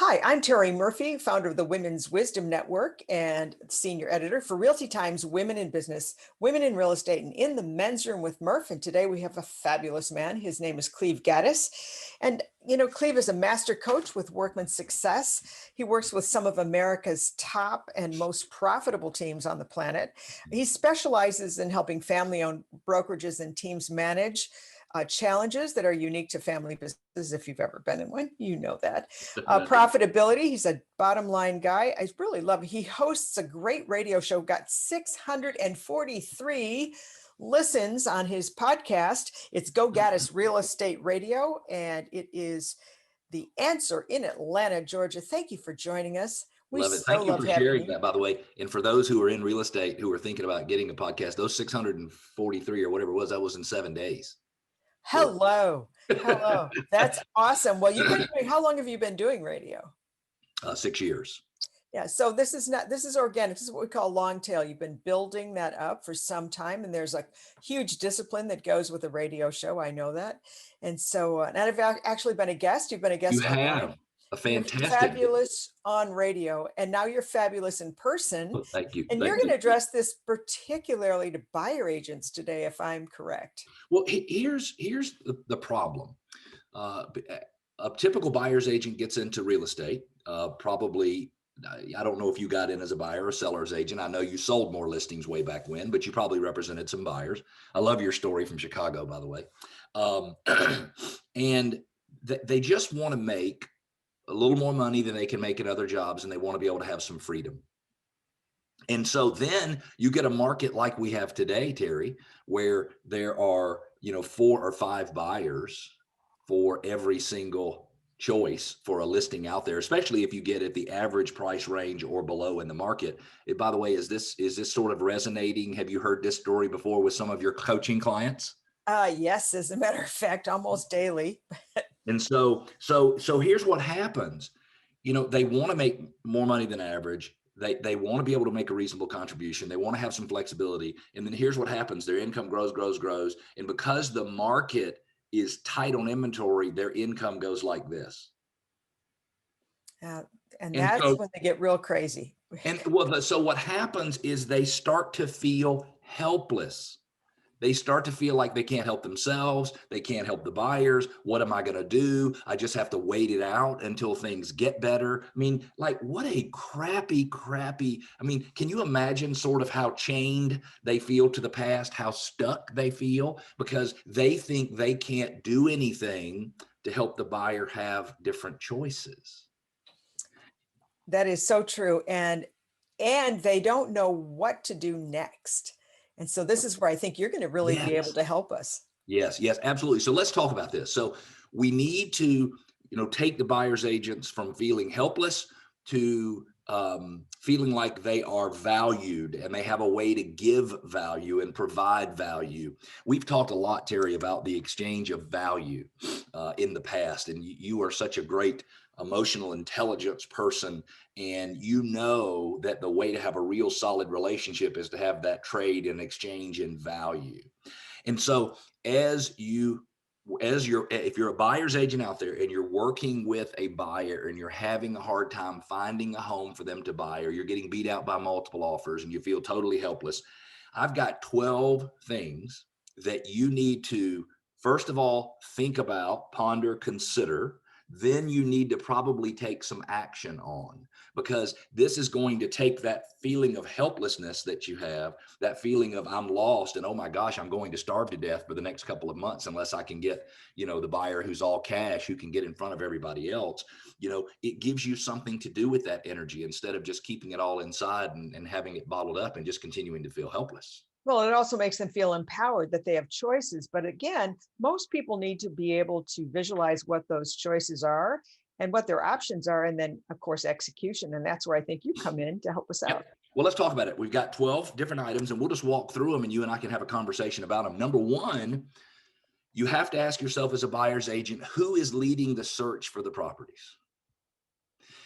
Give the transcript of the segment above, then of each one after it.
Hi, I'm Terry Murphy, founder of the Women's Wisdom Network and senior editor for Realty Times Women in Business, Women in Real Estate, and in the men's room with Murph. And today we have a fabulous man. His name is Cleve Gaddis. And, Cleve is a master coach with Workman Success. He works with some of America's top and most profitable teams on the planet. He specializes in helping family-owned brokerages and teams manage challenges that are unique to family businesses. If you've ever been in one, you know that. Profitability, he's a bottom line guy. I really love it. He hosts a great radio show, got 643 listens on his podcast. It's Go Gaddis Real Estate Radio, and it is The Answer in Atlanta, Georgia. Thank you for joining us. We Love it. so Thank you love for having sharing you. that, by the way. And for those who are in real estate who are thinking about getting a podcast, those 643 or whatever it was, that was in 7 days. Hello. Hello. That's awesome. Well, how long have you been doing radio? 6 years. Yeah. So this is organic. This is what we call long tail. You've been building that up for some time, and there's a huge discipline that goes with a radio show. I know that. And so, and I've actually been a guest. You've been a guest. You have a fantastic. You're fabulous on radio, and now you're fabulous in person. Oh, thank you. And you're going to address this particularly to buyer agents today, if I'm correct. Well, here's the problem. A typical buyer's agent gets into real estate. Probably, I don't know if you got in as a buyer or seller's agent. I know you sold more listings way back when, but you probably represented some buyers. I love your story from Chicago, by the way. And they just want to make a little more money than they can make in other jobs, and they want to be able to have some freedom. And so then you get a market like we have today, Terry, where there are, 4 or 5 buyers for every single choice for a listing out there, especially if you get at the average price range or below in the market. By the way, is this sort of resonating? Have you heard this story before with some of your coaching clients? Yes, as a matter of fact, almost daily. And so here's what happens. They want to make more money than average. They want to be able to make a reasonable contribution. They want to have some flexibility. And then here's what happens. Their income grows. And because the market is tight on inventory, their income goes like this. And that's so, when they get real crazy. So what happens is they start to feel helpless. They start to feel like they can't help themselves. They can't help the buyers. What am I going to do? I just have to wait it out until things get better. I mean, like, what a crappy. I mean, can you imagine sort of how chained they feel to the past, how stuck they feel because they think they can't do anything to help the buyer have different choices? That is so true. And they don't know what to do next. And so this is where I think you're going to really be able to help us. Yes, absolutely. So let's talk about this. So we need to, take the buyer's agents from feeling helpless to feeling like they are valued and they have a way to give value and provide value. We've talked a lot, Terry, about the exchange of value in the past. And you are such a great emotional intelligence person, and you know that the way to have a real solid relationship is to have that trade and exchange in value. And so if you're a buyer's agent out there and you're working with a buyer and you're having a hard time finding a home for them to buy, or you're getting beat out by multiple offers and you feel totally helpless, I've got 12 things that you need to, first of all, think about, ponder, consider. Then you need to probably take some action on, because this is going to take that feeling of helplessness that you have, that feeling of I'm lost and oh my gosh, I'm going to starve to death for the next couple of months unless I can get, the buyer who's all cash, who can get in front of everybody else. It gives you something to do with that energy instead of just keeping it all inside and having it bottled up and just continuing to feel helpless. Well, it also makes them feel empowered that they have choices. But again, most people need to be able to visualize what those choices are and what their options are. And then, of course, execution. And that's where I think you come in to help us out. Well, let's talk about it. We've got 12 different items and we'll just walk through them and you and I can have a conversation about them. Number one, you have to ask yourself as a buyer's agent, who is leading the search for the properties?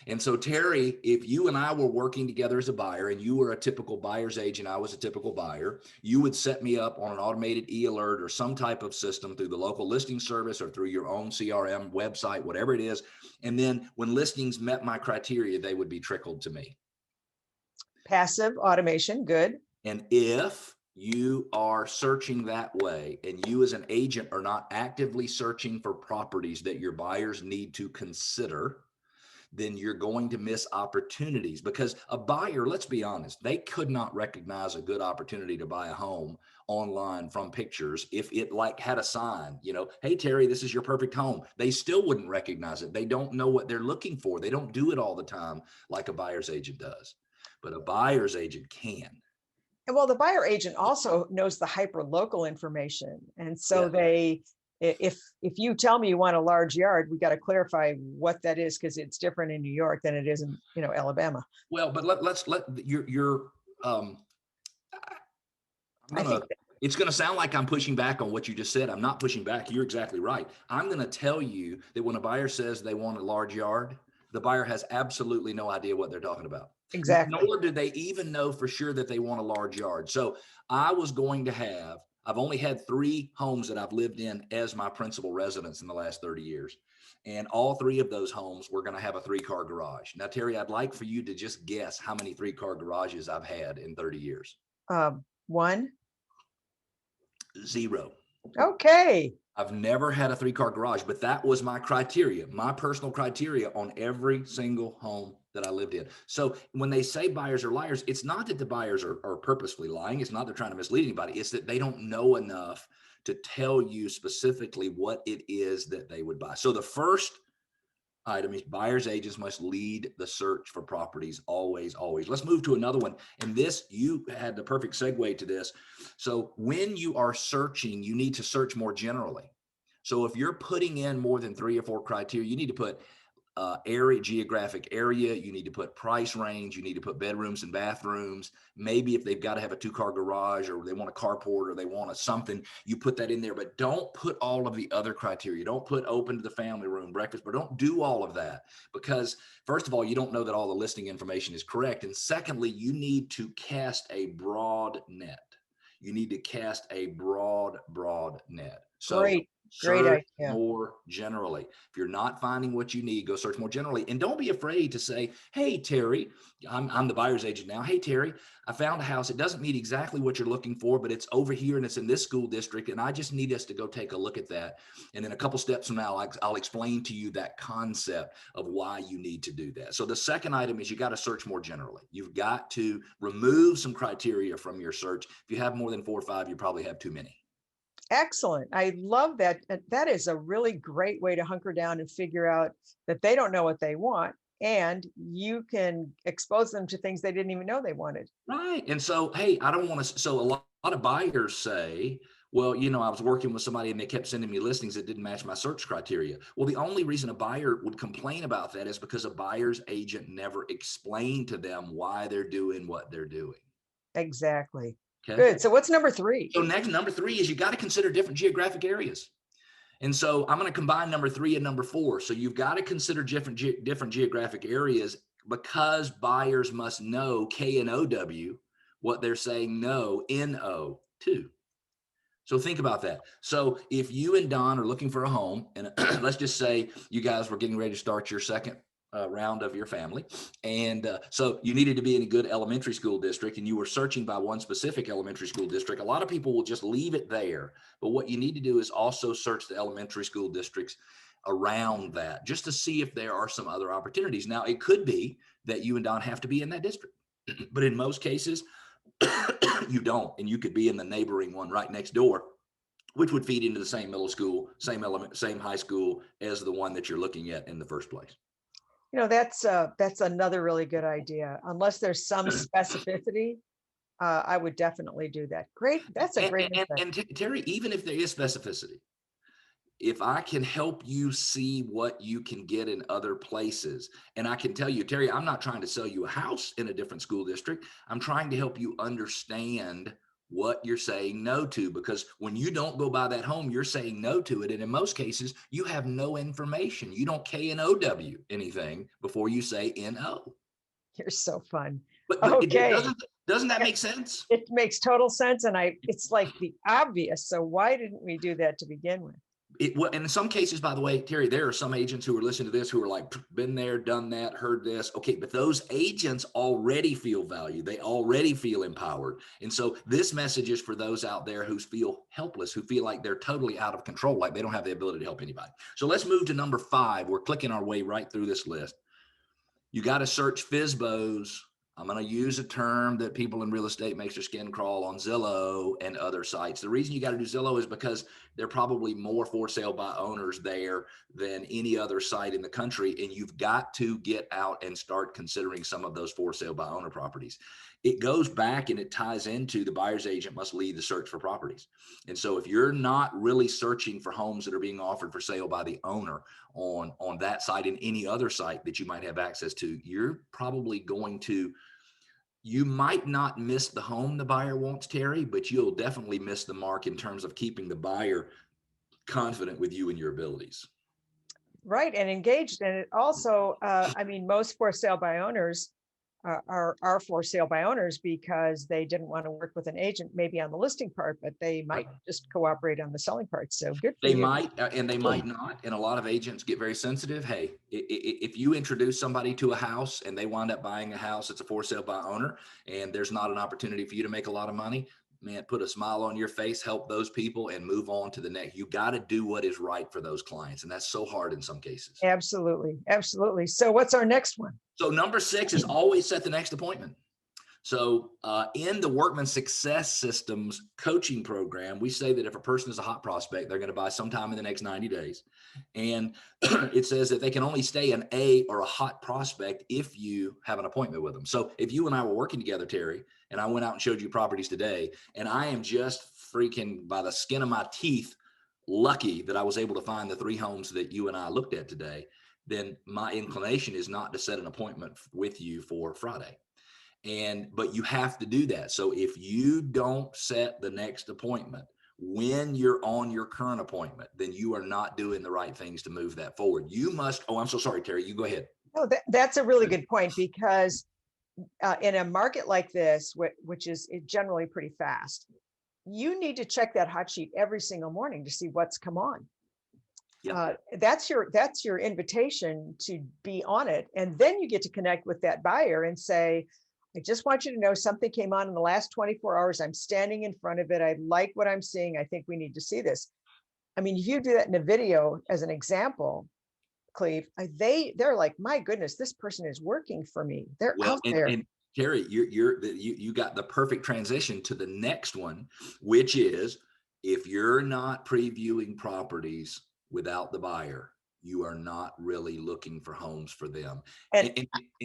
And so, Terry, if you and I were working together as a buyer and you were a typical buyer's agent, I was a typical buyer, you would set me up on an automated e-alert or some type of system through the local listing service or through your own CRM website, whatever it is. And then when listings met my criteria, they would be trickled to me. Passive automation, good. And if you are searching that way and you as an agent are not actively searching for properties that your buyers need to consider, then you're going to miss opportunities, because a buyer, let's be honest, they could not recognize a good opportunity to buy a home online from pictures if it like had a sign, hey, Terry, this is your perfect home. They still wouldn't recognize it. They don't know what they're looking for. They don't do it all the time like a buyer's agent does, but a buyer's agent can. And well, the buyer agent also knows the hyper local information. And so Yeah. if you tell me you want a large yard, we got to clarify what that is, because it's different in New York than it is in, Alabama. Well, but let's let your I'm I gonna, think it's gonna sound like I'm pushing back on what you just said. I'm not pushing back. You're exactly right. I'm gonna tell you that when a buyer says they want a large yard, the buyer has absolutely no idea what they're talking about. exactly. Nor do they even know for sure that they want a large yard. So I've only had 3 homes that I've lived in as my principal residence in the last 30 years. And all 3 of those homes were going to have a 3-car garage. Now, Terry, I'd like for you to just guess how many 3-car garages I've had in 30 years. One. 0. Okay. I've never had a 3-car garage, but that was my criteria, my personal criteria on every single home that I lived in. So when they say buyers are liars, it's not that the buyers are purposefully lying. It's not they're trying to mislead anybody. It's that they don't know enough to tell you specifically what it is that they would buy. So the first item is buyers agents must lead the search for properties, always, always. Let's move to another one. And this, you had the perfect segue to this. So when you are searching, you need to search more generally. So if you're putting in more than 3 or 4 criteria, you need to put geographic area, you need to put price range, you need to put bedrooms and bathrooms. Maybe if they've got to have a 2-car garage, or they want a carport, or they want a something, you put that in there, but don't put all of the other criteria. Don't put open to the family room, breakfast, but don't do all of that, because first of all, you don't know that all the listing information is correct. And secondly, you need to cast a broad net. You need to cast a broad net. So Great search idea. more generally. If you're not finding what you need, go search more generally. And don't be afraid to say, hey, Terry, I'm the buyer's agent now. Hey, Terry, I found a house. It doesn't meet exactly what you're looking for, but it's over here and it's in this school district. And I just need us to go take a look at that. And then a couple steps from now, I'll explain to you that concept of why you need to do that. So the second item is you got to search more generally. You've got to remove some criteria from your search. If you have more than 4 or 5, you probably have too many. Excellent. I love that. That is a really great way to hunker down and figure out that they don't know what they want, and you can expose them to things they didn't even know they wanted. Right. And so, hey, I don't want to. So a lot of buyers say, well, I was working with somebody and they kept sending me listings that didn't match my search criteria. Well, the only reason a buyer would complain about that is because a buyer's agent never explained to them why they're doing what they're doing. Exactly. Okay. Good. So what's number 3? So next, number 3 is you got to consider different geographic areas. And so I'm going to combine number 3 and number 4. So you've got to consider different geographic areas, because buyers must know KNOW what they're saying no NO to. So think about that. So if you and Don are looking for a home, and let's just say you guys were getting ready to start your second round of your family, and so you needed to be in a good elementary school district, and you were searching by one specific elementary school district. A lot of people will just leave it there, but what you need to do is also search the elementary school districts around that, just to see if there are some other opportunities. Now, it could be that you and Don have to be in that district, but in most cases, you don't, and you could be in the neighboring one right next door, which would feed into the same middle school, same high school as the one that you're looking at in the first place. That's another really good idea. Unless there's some specificity, I would definitely do that. Great. That's a great insight. And Terry, even if there is specificity, if I can help you see what you can get in other places, and I can tell you, Terry, I'm not trying to sell you a house in a different school district. I'm trying to help you understand what you're saying no to, because when you don't go buy that home, you're saying no to it. And in most cases, you have no information. You don't K-N-O-W anything before you say N-O. You're so fun. But Okay. doesn't that make sense? It makes total sense. And it's like the obvious. So why didn't we do that to begin with? And in some cases, by the way, Terry, there are some agents who are listening to this who are like, been there, done that, heard this. Okay, but those agents already feel valued. They already feel empowered. And so this message is for those out there who feel helpless, who feel like they're totally out of control, like they don't have the ability to help anybody. So let's move to number 5. We're clicking our way right through this list. You got to search FSBOs. I'm going to use a term that people in real estate makes their skin crawl on Zillow and other sites. The reason you got to do Zillow is because there are probably more for sale by owners there than any other site in the country. And you've got to get out and start considering some of those for sale by owner properties. It goes back and it ties into the buyer's agent must lead the search for properties. And so if you're not really searching for homes that are being offered for sale by the owner on that site and any other site that you might have access to, you're probably going to, you might not miss the home the buyer wants, Terry, but you'll definitely miss the mark in terms of keeping the buyer confident with you and your abilities. Right. And engaged. And it also, I mean, most for sale by owners are for sale by owners because they didn't want to work with an agent, maybe on the listing part, but they might just cooperate on the selling part. So good for They you. might, and they might not. And a lot of agents get very sensitive. Hey, if you introduce somebody to a house and they wind up buying a house, it's a for sale by owner, and there's not an opportunity for you to make a lot of money, man, put a smile on your face, help those people, and move on to the next. You got to do what is right for those clients. And that's so hard in some cases. Absolutely. Absolutely. So what's our next one? So number 6 is always set the next appointment. So in the Workman Success Systems coaching program, we say that if a person is a hot prospect, they're going to buy sometime in the next 90 days. And it says that they can only stay an A or a hot prospect if you have an appointment with them. So if you and I were working together, Terry, and I went out and showed you properties today, and I am just freaking by the skin of my teeth lucky that I was able to find the 3 homes that you and I looked at today, then my inclination is not to set an appointment with you for Friday. But you have to do that. So if you don't set the next appointment when you're on your current appointment, then you are not doing the right things to move that forward. You must, oh, I'm so sorry, Terry, you go ahead. No, that's a really good point, because in a market like this, which is generally pretty fast, you need to check that hot sheet every single morning to see what's come on. Yep. That's your invitation to be on it. And then you get to connect with that buyer and say, I just want you to know something came on in the last 24 hours. I'm standing in front of it. I like what I'm seeing. I think we need to see this. I mean, if you do that in a video as an example, Cleve, they're like, my goodness, this person is working for me. They're out there. And Terry, you got the perfect transition to the next one, which is if you're not previewing properties without the buyer, you are not really looking for homes for them. And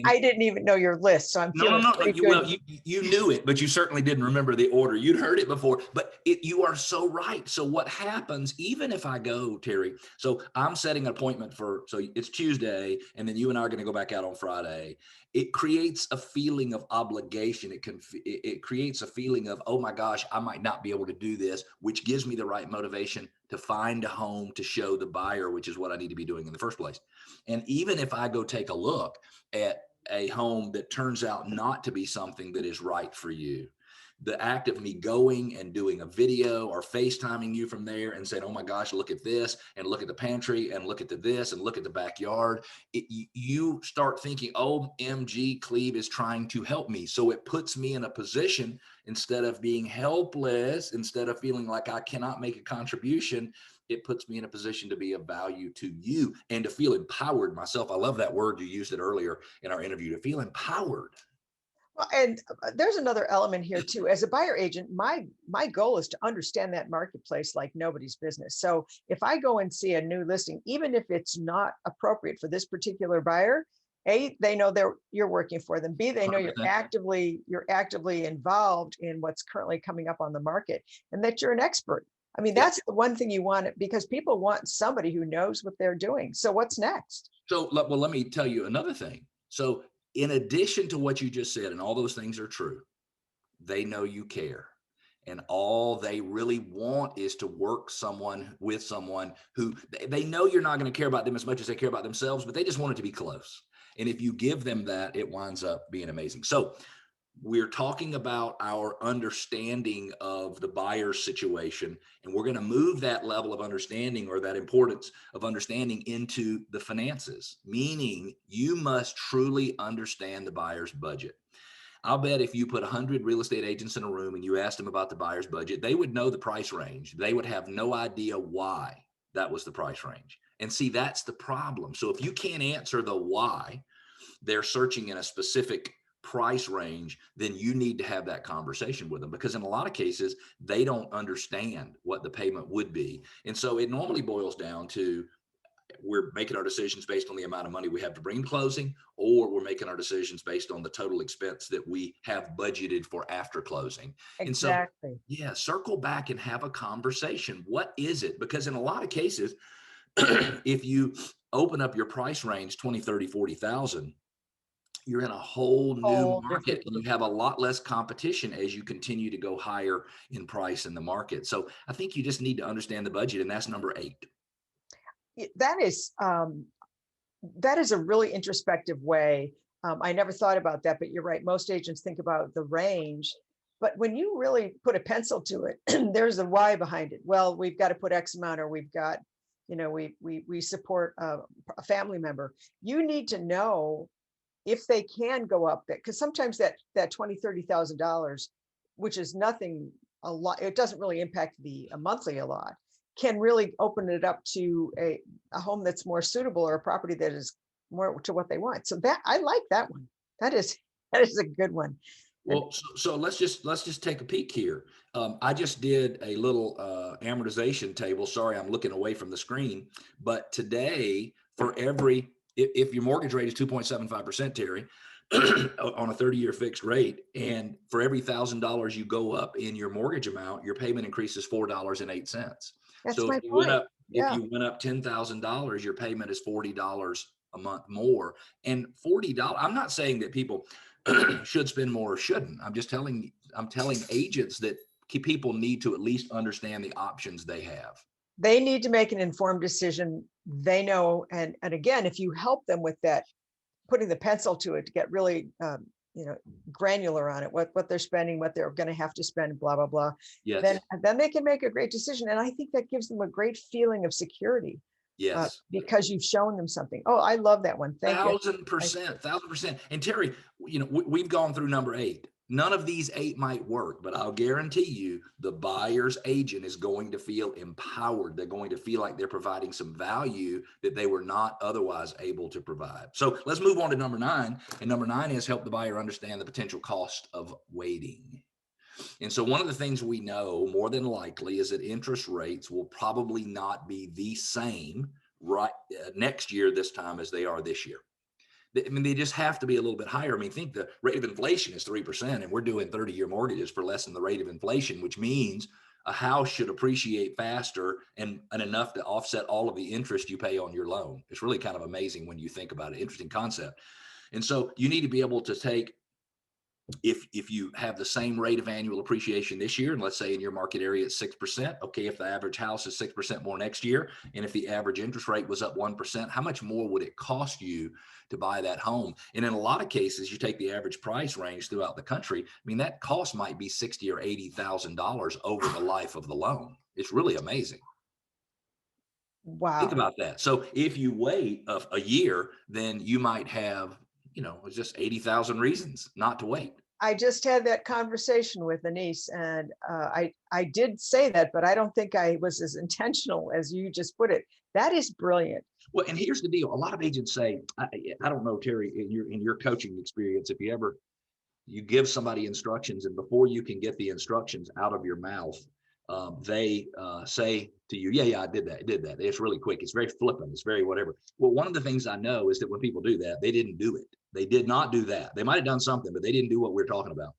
I didn't even know your list, so I'm feeling pretty good. Well, you knew it, but you certainly didn't remember the order. You'd heard it before, but you are so right. So what happens, even if I go, Terry, so I'm setting an appointment so it's Tuesday, and then you and I are going to go back out on Friday. It creates a feeling of obligation. It creates a feeling of, oh my gosh, I might not be able to do this, which gives me the right motivation to find a home to show the buyer, which is what I need to be doing in the first place. And even if I go take a look at a home that turns out not to be something that is right for you, the act of me going and doing a video or FaceTiming you from there and saying, oh my gosh, look at this, and look at the pantry, and look at this, and look at the backyard, you start thinking, OMG, Cleve is trying to help me. So it puts me in a position, instead of being helpless, instead of feeling like I cannot make a contribution, it puts me in a position to be of value to you and to feel empowered myself. I love that word. You used it earlier in our interview, to feel empowered. Well, and there's another element here too. As a buyer agent, my goal is to understand that marketplace like nobody's business. So if I go and see a new listing, even if it's not appropriate for this particular buyer, A, they know you're working for them. B, they know you're 100%. actively involved in what's currently coming up on the market, and that you're an expert. I mean, that's the one thing you want, because people want somebody who knows what they're doing. So what's next? So, well, let me tell you another thing. So in addition to what you just said, and all those things are true, they know you care. And all they really want is to work with someone who they know you're not going to care about them as much as they care about themselves, but they just want it to be close. And if you give them that, it winds up being amazing. So we're talking about our understanding of the buyer's situation, and we're going to move that level of understanding, or that importance of understanding, into the finances, meaning you must truly understand the buyer's budget. I'll bet if you put 100 real estate agents in a room and you asked them about the buyer's budget, they would know the price range. They would have no idea why that was the price range. And see, that's the problem. So if you can't answer the why they're searching in a specific price range, then you need to have that conversation with them, because in a lot of cases, they don't understand what the payment would be. And so it normally boils down to, we're making our decisions based on the amount of money we have to bring to closing, or we're making our decisions based on the total expense that we have budgeted for after closing. And so, Exactly. yeah, circle back and have a conversation. What is it? Because in a lot of cases, if you open up your price range 20, 30, 40,000, you're in a whole new Whole market, different and you have a lot less competition as you continue to go higher in price in the market. So I think you just need to understand the budget, and that's number 8. That is a really introspective way. I never thought about that, but you're right. Most agents think about the range, but when you really put a pencil to it, there's a why behind it. Well, we've got to put X amount, or we've got, we support a family member. You need to know if they can go up that, because sometimes that 20, $30,000, which is nothing, a lot, it doesn't really impact the monthly a lot, can really open it up to a home that's more suitable, or a property that is more to what they want. So that, I like that one. That is that is a good one. And Well, so let's just take a peek here. I just did a little amortization table. Sorry, I'm looking away from the screen. But today, for every, if your mortgage rate is 2.75%, Terry, on a 30-year fixed rate, and for every $1,000 you go up in your mortgage amount, your payment increases $4.08. that's So my point. if Yeah. you went up $10,000, your payment is $40 a month more. And $40, I'm not saying that people should spend more or shouldn't. I'm telling agents that people need to at least understand the options they have. They need to make an informed decision. They know, and again, if you help them with that, putting the pencil to it, to get really granular on it, what they're spending, what they're going to have to spend, blah blah blah, Yes. then they can make a great decision. And I think that gives them a great feeling of security, Yes. because you've shown them something. Oh, I love that one. Thank you. Thousand I, percent, 1,000%. And Terry, we've gone through number 8. None of these 8 might work, but I'll guarantee you the buyer's agent is going to feel empowered. They're going to feel like they're providing some value that they were not otherwise able to provide. So let's move on to number 9. And number 9 is help the buyer understand the potential cost of waiting. And so one of the things we know more than likely is that interest rates will probably not be the same next year this time as they are this year. I mean, they just have to be a little bit higher. I mean, think the rate of inflation is 3%, and we're doing 30-year mortgages for less than the rate of inflation, which means a house should appreciate faster and enough to offset all of the interest you pay on your loan. It's really kind of amazing when you think about it. Interesting concept. And so you need to be able to take, if you have the same rate of annual appreciation this year, and let's say in your market area it's 6%, okay, if the average house is 6% more next year, and if the average interest rate was up 1%, how much more would it cost you to buy that home? And in a lot of cases, you take the average price range throughout the country, I mean, that cost might be $60,000 or $80,000 over the life of the loan. It's really amazing. Think wow. about that. So if you wait a year, then you might have, it's just 80,000 reasons not to wait. I just had that conversation with a niece, and I did say that, but I don't think I was as intentional as you just put it. That is brilliant. Well, and here's the deal. A lot of agents say, I don't know, Terry, in your coaching experience, if you give somebody instructions, and before you can get the instructions out of your mouth, they say to you, yeah, I did that. It's really quick. It's very flippant. It's very whatever. Well, one of the things I know is that when people do that, they didn't do it. They did not do that. They might have done something, but they didn't do what we're talking about.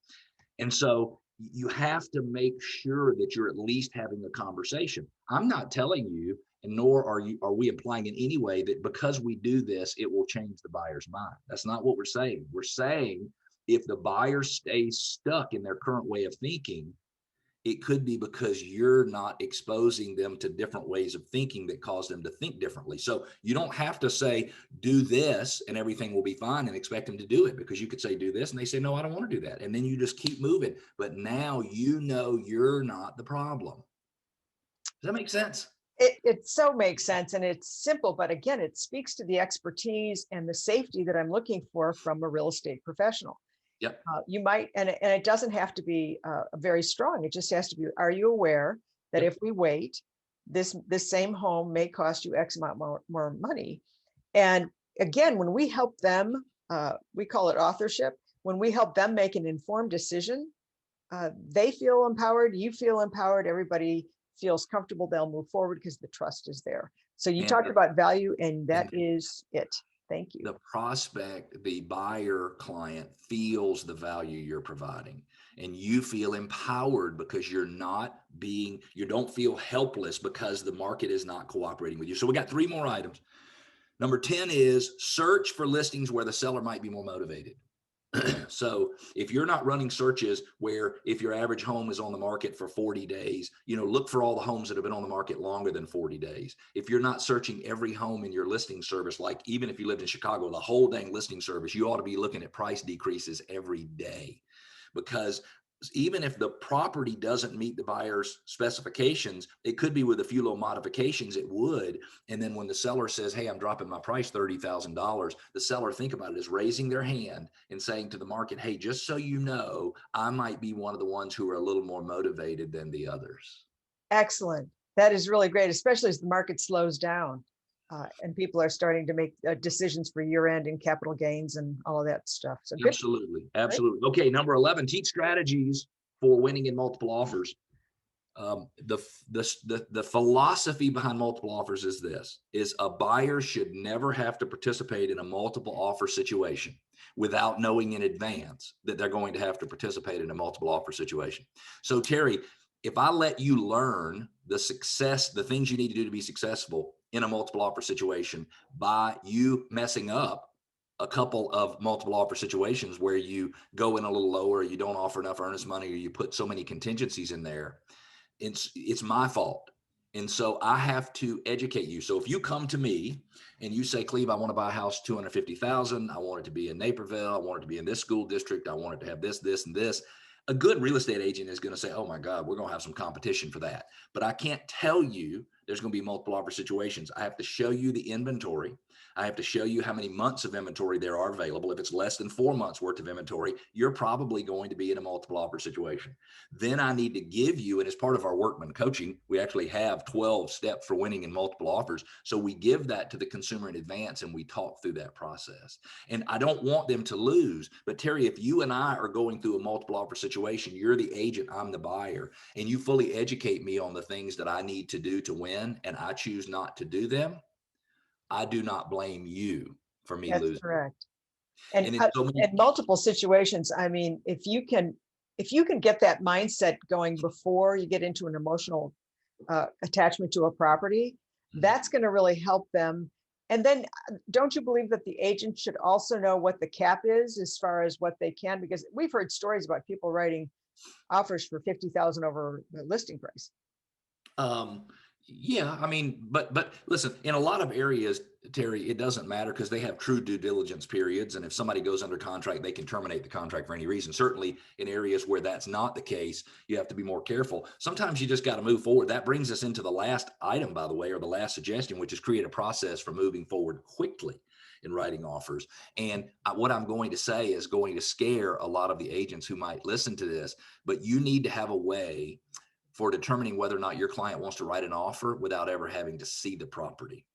And so you have to make sure that you're at least having a conversation. I'm not telling you, and nor are we implying in any way that because we do this, it will change the buyer's mind. That's not what we're saying. We're saying if the buyer stays stuck in their current way of thinking, It could be because you're not exposing them to different ways of thinking that cause them to think differently. So you don't have to say, do this and everything will be fine and expect them to do it, because you could say, do this. And they say, no, I don't want to do that. And then you just keep moving. But now you know you're not the problem. Does that make sense? It so makes sense, and it's simple, but again, it speaks to the expertise and the safety that I'm looking for from a real estate professional. Yep. You might, and it doesn't have to be very strong. It just has to be, are you aware that Yep. if we wait, this same home may cost you X amount more money? And again, when we help them, we call it authorship. When we help them make an informed decision, they feel empowered, you feel empowered, everybody feels comfortable, they'll move forward because the trust is there. So you And talked about value, and that and is it. Thank you. the prospect, the buyer client feels the value you're providing, and you feel empowered because you don't feel helpless because the market is not cooperating with you. So we got 3 more items. Number 10 is search for listings where the seller might be more motivated. So if you're not running searches where, if your average home is on the market for 40 days, look for all the homes that have been on the market longer than 40 days. If you're not searching every home in your listing service, like even if you lived in Chicago, the whole dang listing service, you ought to be looking at price decreases every day, because even if the property doesn't meet the buyer's specifications, it could be with a few little modifications, it would. And then when the seller says, hey, I'm dropping my price $30,000, the seller, think about it, is raising their hand and saying to the market, hey, just so you know, I might be one of the ones who are a little more motivated than the others. Excellent. That is really great, especially as the market slows down and people are starting to make decisions for year end and capital gains and all of that stuff. So good. Absolutely. Right? Absolutely. Okay. Number 11, teach strategies for winning in multiple offers. The philosophy behind multiple offers is a buyer should never have to participate in a multiple offer situation without knowing in advance that they're going to have to participate in a multiple offer situation. So Terry, if I let you learn the things you need to do to be successful in a multiple offer situation by you messing up a couple of multiple offer situations where you go in a little lower, you don't offer enough earnest money, or you put so many contingencies in there, it's my fault. And so I have to educate you. So if you come to me and you say, Cleve, I want to buy a house, 250,000. I want it to be in Naperville. I want it to be in this school district. I want it to have this, this, and this. A good real estate agent is going to say, oh my God, we're going to have some competition for that. But I can't tell you there's going to be multiple offer situations. I have to show you the inventory. I have to show you how many months of inventory there are available. If it's less than 4 months worth of inventory, you're probably going to be in a multiple offer situation. Then I need to give you, and as part of our workman coaching, we actually have 12 steps for winning in multiple offers. So we give that to the consumer in advance and we talk through that process. And I don't want them to lose. But Terry, if you and I are going through a multiple offer situation, you're the agent, I'm the buyer, and you fully educate me on the things that I need to do to win, and I choose not to do them, I do not blame you for me That's losing. correct. And And in so many, in multiple situations, I mean, if you can get that mindset going before you get into an emotional attachment to a property, that's going to really help them. And then don't you believe that the agent should also know what the cap is as far as what they can? Because we've heard stories about people writing offers for 50,000 over the listing price. Um, yeah, I mean, but listen, in a lot of areas, Terry, it doesn't matter because they have true due diligence periods. And if somebody goes under contract, they can terminate the contract for any reason. Certainly in areas where that's not the case, you have to be more careful. Sometimes you just got to move forward. That brings us into the last item, by the way, or the last suggestion, which is create a process for moving forward quickly in writing offers. And what I'm going to say is going to scare a lot of the agents who might listen to this, but you need to have a way for determining whether or not your client wants to write an offer without ever having to see the property.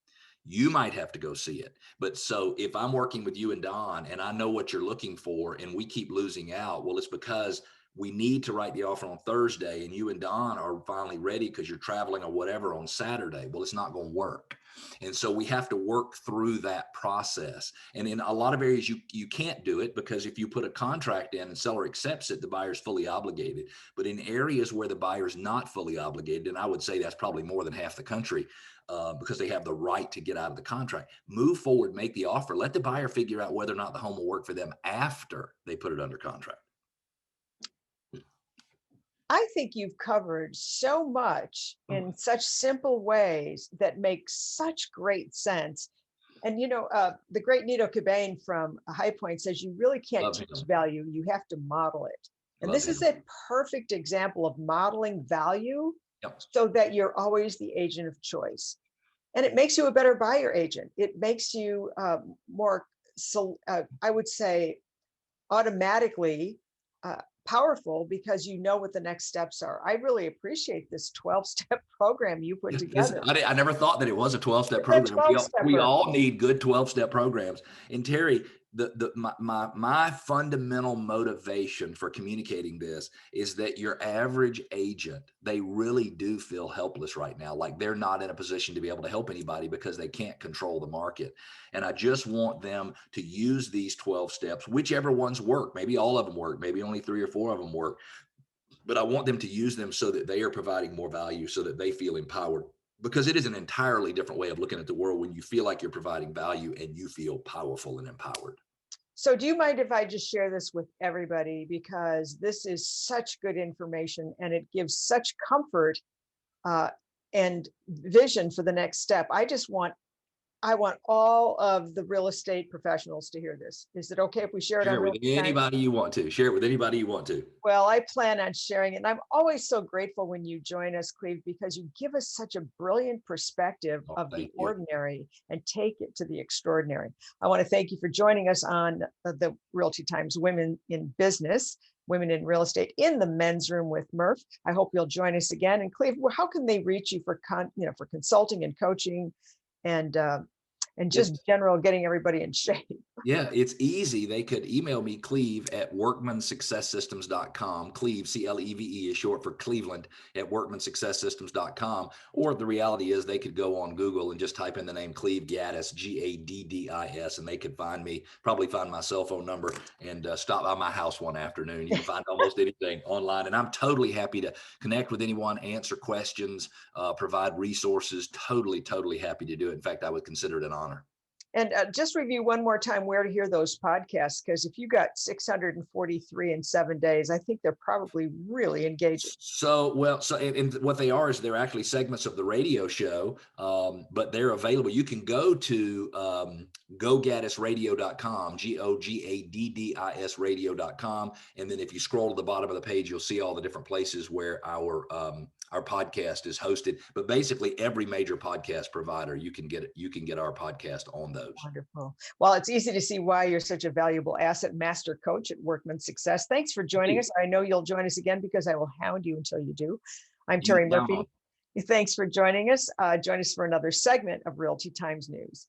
You might have to go see it. But so if I'm working with you and Don and I know what you're looking for and we keep losing out, well, it's because we need to write the offer on Thursday and you and Don are finally ready because you're traveling or whatever on Saturday. Well, it's not going to work. And so we have to work through that process. And in a lot of areas, you can't do it because if you put a contract in and seller accepts it, the buyer's fully obligated. But in areas where the buyer's not fully obligated, and I would say that's probably more than half the country, because they have the right to get out of the contract, move forward, make the offer, let the buyer figure out whether or not the home will work for them after they put it under contract. I think you've covered so much Oh, in such simple ways that make such great sense. And the great Nito Cobain from High Point says you really can't love teach him. value, you have to model it. And Love this is him. a perfect example of modeling value Yep. so that you're always the agent of choice. And it makes you a better buyer agent. It makes you more, so I would say, automatically uh, powerful because you know what the next steps are. I really appreciate this 12-step program you put Yeah, together. I never thought that it was a 12-step It's a program. 12 We stepper. all need good 12-step programs. And Terry, my fundamental motivation for communicating this is that your average agent, they really do feel helpless right now. Like they're not in a position to be able to help anybody because they can't control the market. And I just want them to use these 12 steps, whichever ones work. Maybe all of them work, maybe only 3 or 4 of them work, but I want them to use them so that they are providing more value so that they feel empowered, because it is an entirely different way of looking at the world when you feel like you're providing value and you feel powerful and empowered. So, do you mind if I just share this with everybody? Because this is such good information and it gives such comfort uh, and vision for the next step. I want all of the real estate professionals to hear this. Is it okay if we share it Share on it with Realty Time? anybody you want to. Share it with anybody you want to. Well, I plan on sharing it. And I'm always so grateful when you join us, Cleve, because you give us such a brilliant perspective Oh, of the thank you. ordinary and take it to the extraordinary. I want to thank you for joining us on the Realty Times Women in Business, Women in Real Estate in the Men's Room with Murph. I hope you'll join us again. And Cleve, how can they reach you for for consulting and coaching and just It's general getting everybody in shape? Yeah, it's easy. They could email me, Cleve at workmansuccesssystems.com. Cleve, CLEVE is short for Cleveland, at workmansuccesssystems.com. Or the reality is they could go on Google and just type in the name Cleve Gaddis, Gaddis, and they could find me, probably find my cell phone number, and stop by my house one afternoon. You can find almost anything online. And I'm totally happy to connect with anyone, answer questions, provide resources. Totally happy to do it. In fact, I would consider it an honor. And just review one more time where to hear those podcasts, because if you got 643 in 7 days, I think they're probably really engaging. And what they are is they're actually segments of the radio show, but they're available. You can go to gogaddisradio.com, GOGADDIS radio.com. And then if you scroll to the bottom of the page, you'll see all the different places where our podcast is hosted. But basically every major podcast provider, you can get our podcast on those. Wonderful. Well, it's easy to see why you're such a valuable asset, master coach at Workman Success. Thanks for joining us. I know you'll join us again because I will hound you until you do. I'm You Terry count on Murphy. Thanks for joining us. Join us for another segment of Realty Times News.